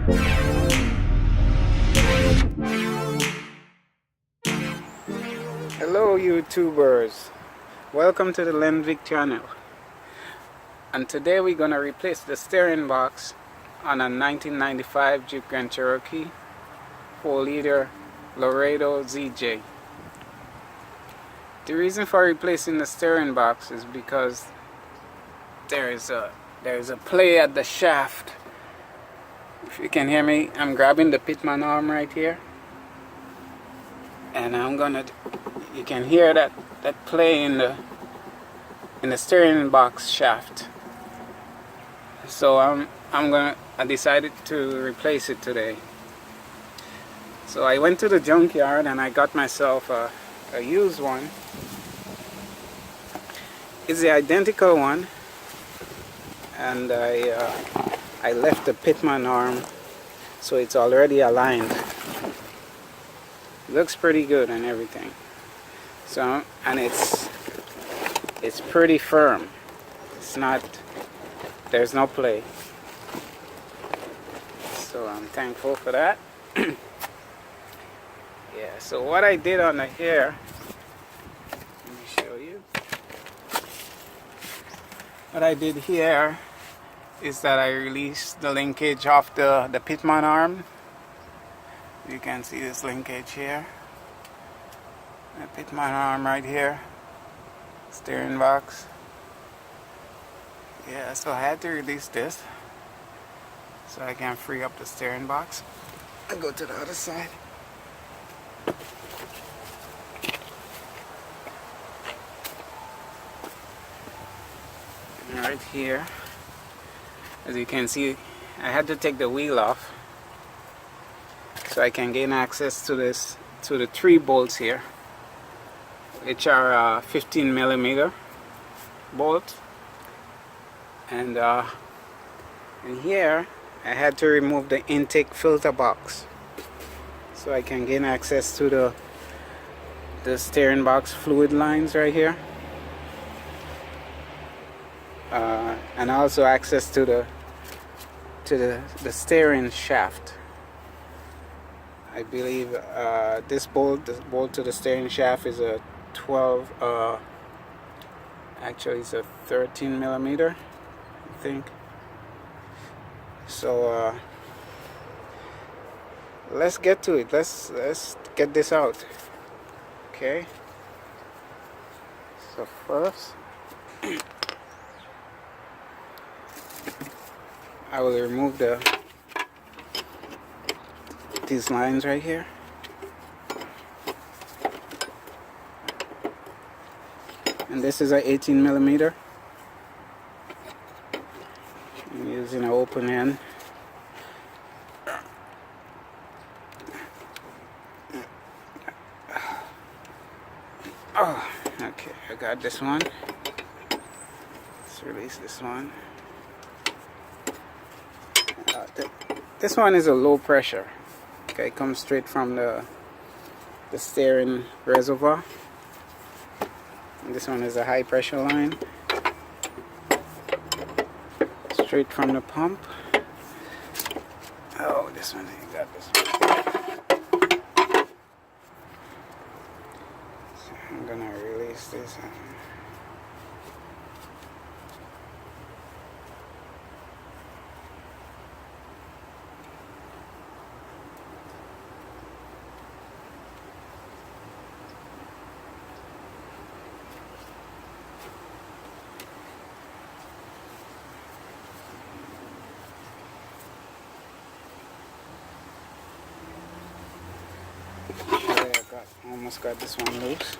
Hello YouTubers, welcome to the Lenvic channel, and today we're gonna replace the steering box on a 1995 Jeep Grand Cherokee 4-liter Laredo ZJ. The reason for replacing the steering box is because there is a play at the shaft. If you can hear me, I'm grabbing the pitman arm right here, and you can hear that play in the steering box shaft. So I decided to replace it today. So I went to the junkyard and I got myself a used one. It's the identical one, and I left the pitman arm so it's already aligned. Looks pretty good and everything. So, and it's pretty firm. It's not, there's no play. So I'm thankful for that. Yeah, so what I did on the hair, let me show you. What I did here is that I released the linkage off the pitman arm. You can see this linkage here. The pitman arm right here. Steering box. Yeah, so I had to release this so I can free up the steering box and go to the other side. And right here, as you can see, I had to take the wheel off so I can gain access to the 3 bolts here, which are 15mm bolts. And here I had to remove the intake filter box so I can gain access to the steering box fluid lines right here, and also access to the steering shaft. I believe this bolt to the steering shaft is a 12, actually it's a 13mm, I think. So let's get to it. Let's get this out. Okay. So first, I will remove these lines right here. And this is a 18mm. I'm using an open end. Oh, okay, I got this one. Let's release this one. This one is a low pressure. Okay, it comes straight from the steering reservoir. And this one is a high pressure line, straight from the pump. Oh, this one, I got this one. So I'm gonna release this. Almost got this one loose.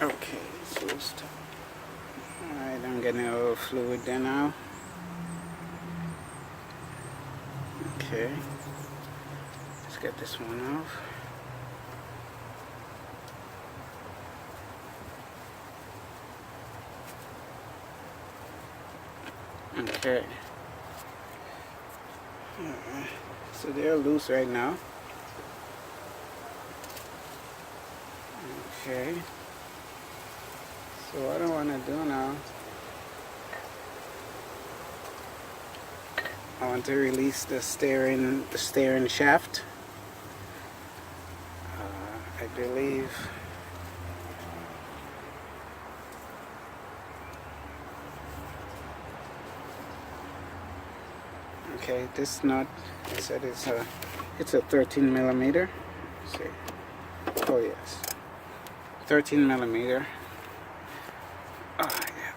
Okay, it's loosed. Alright, I'm getting a little fluid there now. Okay, let's get this one off. Okay. Alright. So they're loose right now. Okay. So what I want to do now, I want to release the steering shaft. I believe okay, this nut, I said it's a 13 millimeter. Let's see. Oh yes, 13 millimeter. Oh yeah.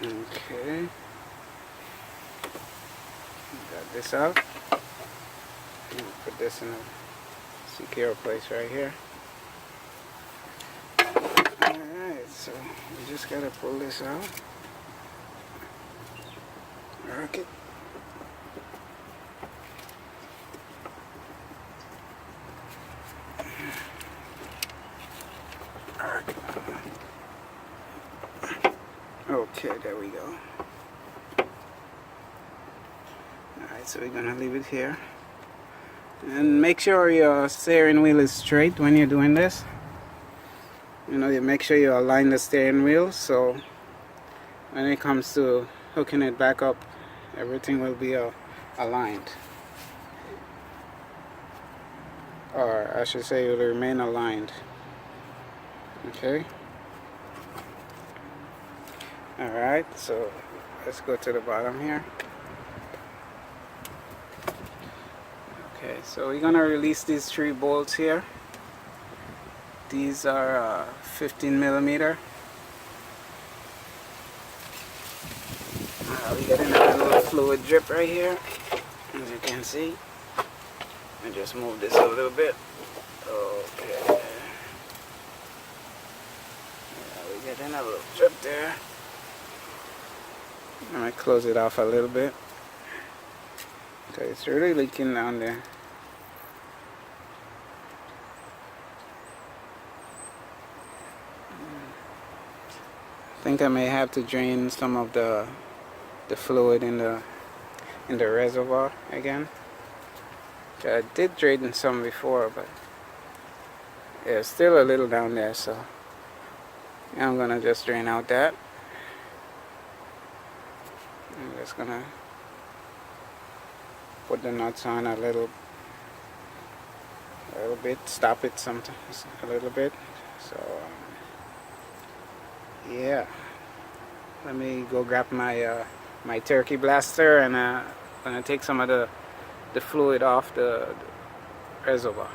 Okay, got this out. Put this in a secure place right here. Alright, so we just gotta pull this out. Work it. Okay, there we go. Alright, so we're gonna leave it here. And make sure your steering wheel is straight when you're doing this. You know, you make sure you align the steering wheel so when it comes to hooking it back up, everything will be aligned. Or I should say it will remain aligned. Okay. Alright, so let's go to the bottom here. Okay, so we're gonna release these 3 bolts here. These are 15 millimeter. We got a little fluid drip right here, as you can see. I just move this a little bit. Okay. Yeah, we got a little drip there. I might close it off a little bit. Okay, it's really leaking down there. I think I may have to drain some of the fluid in the reservoir again. I did drain some before, but yeah, still a little down there, so I'm gonna just drain out that. I'm just gonna put the nuts on a little bit, stop it sometimes a little bit. So yeah, let me go grab my my Cherokee blaster, and I'm gonna take some of the fluid off the reservoir.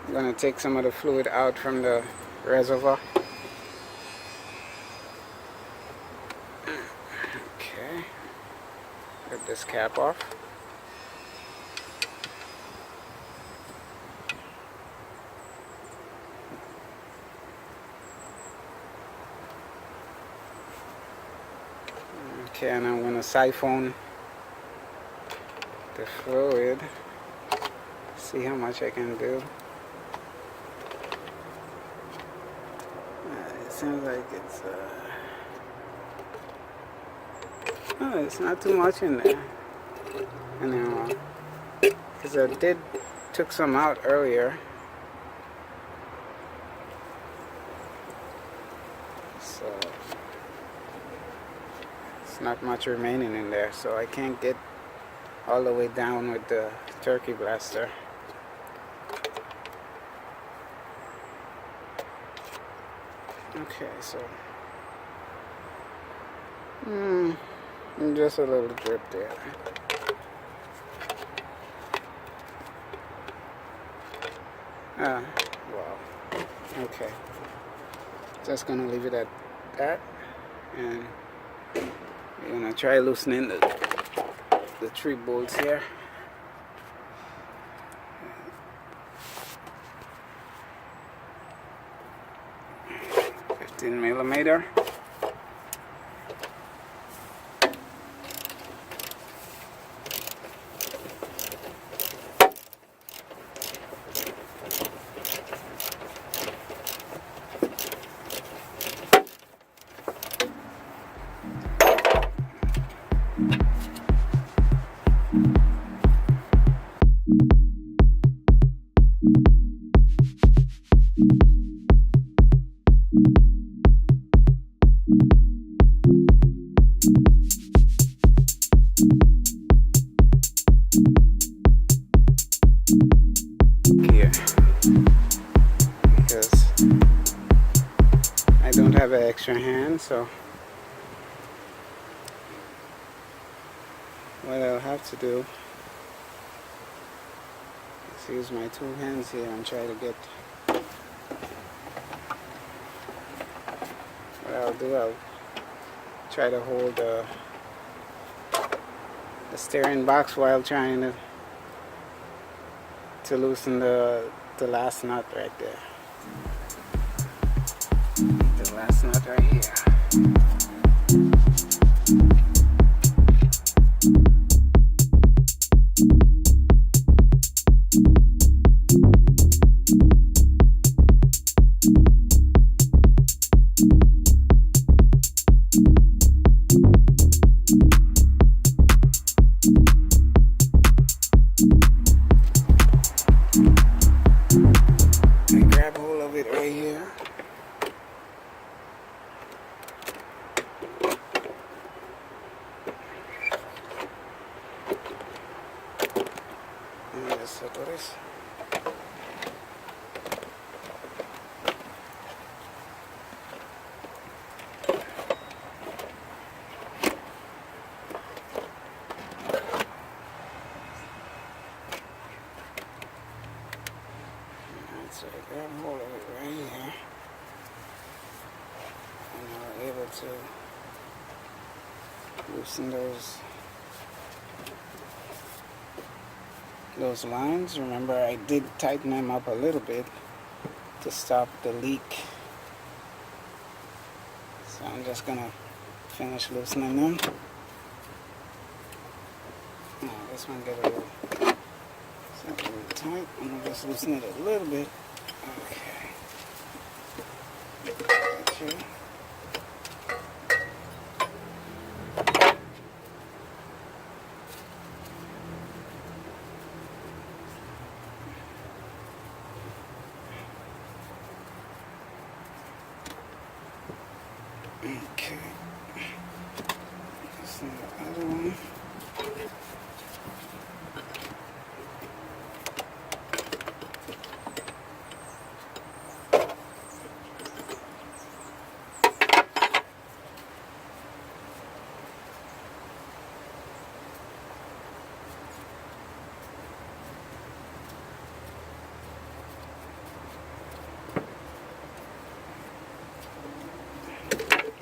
I'm gonna take some of the fluid out from the reservoir. Okay, get this cap off. Okay, and I'm gonna siphon the fluid. See how much I can do. It seems like it's not too much in there anymore, because I took some out earlier. So it's not much remaining in there, so I can't get all the way down with the Cherokee blaster. Okay, so just a little drip there. Wow. Okay. Just gonna leave it at that, and we're gonna try loosening the 3 bolts here. 15mm. Here, because I don't have an extra hand, so what I'll have to do is use my 2 hands here and try to get. What I'll do, I'll try to hold the steering box while trying to loosen the last nut right there. The last nut right here. Grab hold of it right here. And just circle this. So I grab hold of it right here, and I'm able to loosen those lines. Remember, I did tighten them up a little bit to stop the leak. So I'm just gonna finish loosening them. Now this one get a little tight. I'm gonna just loosen it a little bit. Okay. Gotcha. Okay. Loosen the other one.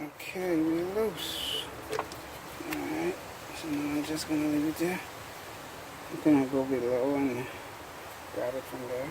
Okay, we're loose. Alright, so now I'm just gonna leave it there. I'm gonna go below and grab it from there.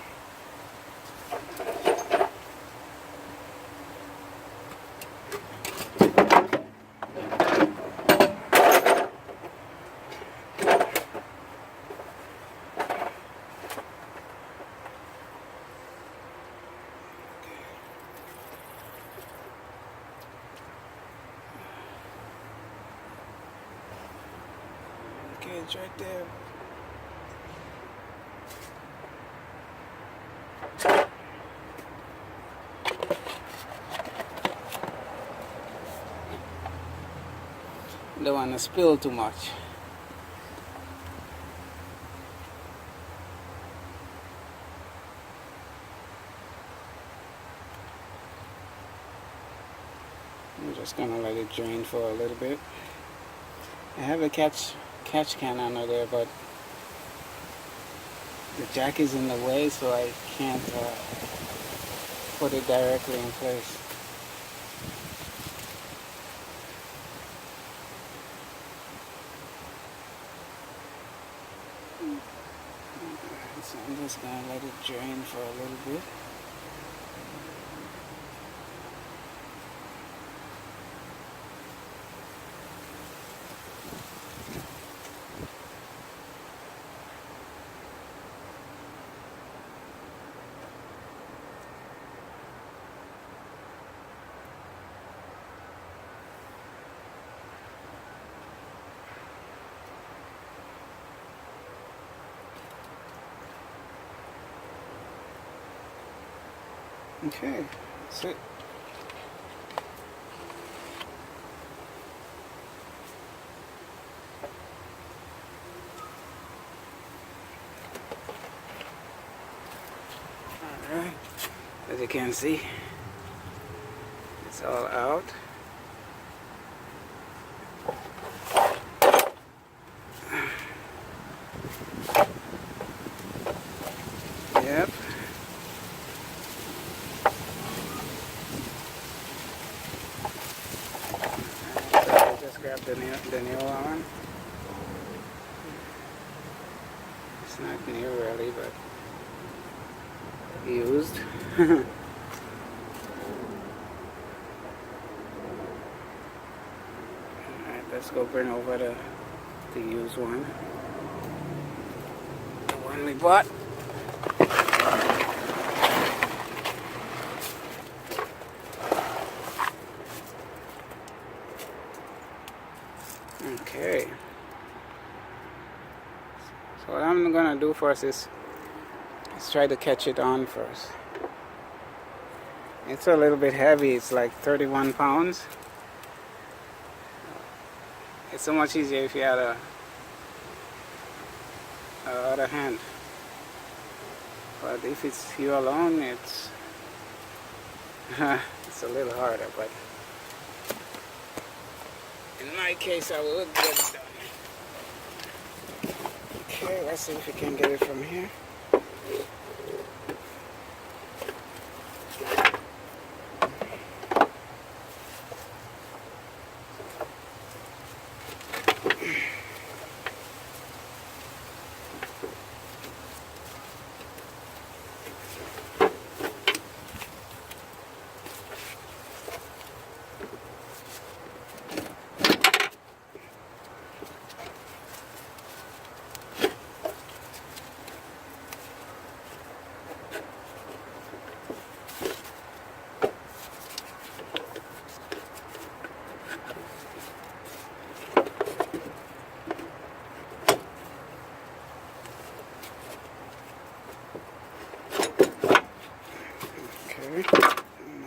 Okay, it's right there. Don't want to spill too much. I'm just gonna let it drain for a little bit. I have a catch can under there, but the jack is in the way, so I can't put it directly in place. So I'm just gonna let it drain for a little bit. Okay, that's it. Alright, as you can see, it's all out. Yep. So I just grabbed the new one. It's not new really, but used. Alright, let's go bring over the used one. The one we bought. Okay. So what I'm gonna do first is let's try to catch it on first. It's a little bit heavy. It's like 31 pounds. It's so much easier if you had a other hand. But if it's you alone, it's it's a little harder. But in my case, I would get it done. Okay, let's see if we can get it from here.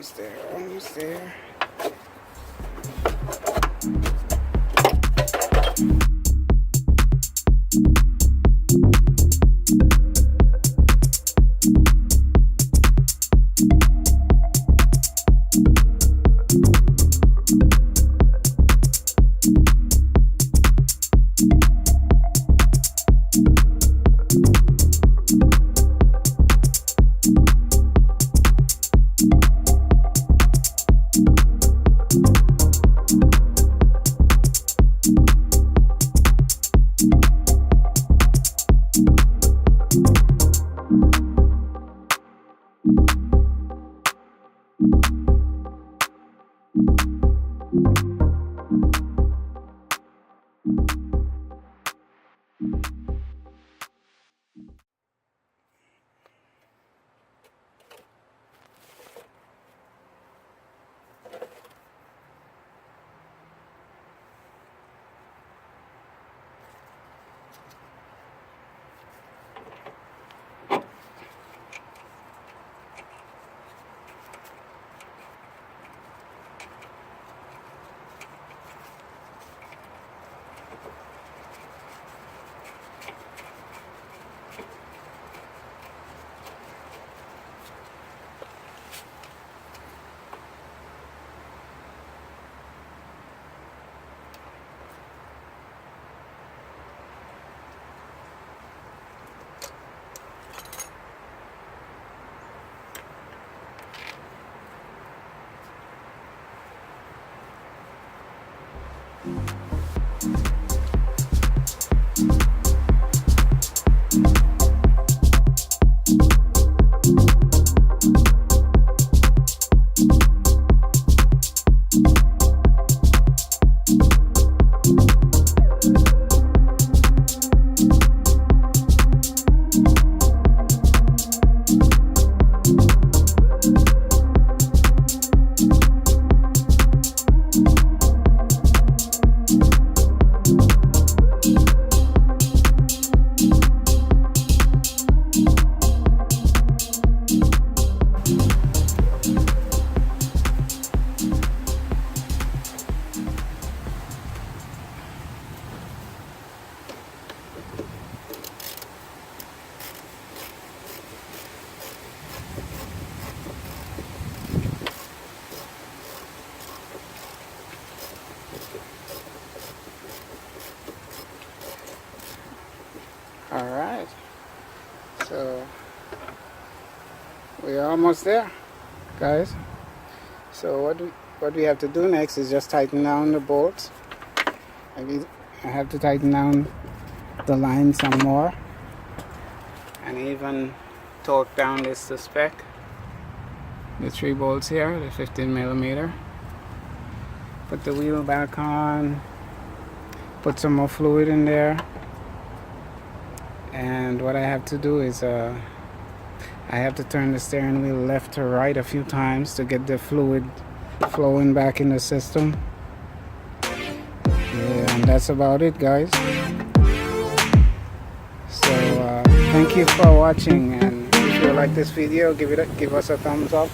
Almost there, almost there. Alright, so we're almost there, guys. So what we have to do next is just tighten down the bolts. I have to tighten down the line some more, and even torque down this to spec. The 3 bolts here, the 15mm. Put the wheel back on, put some more fluid in there, and what I have to do is I have to turn the steering wheel left to right a few times to get the fluid flowing back in the system. Yeah, and that's about it, guys. So thank you for watching, and if you like this video, give us a thumbs up.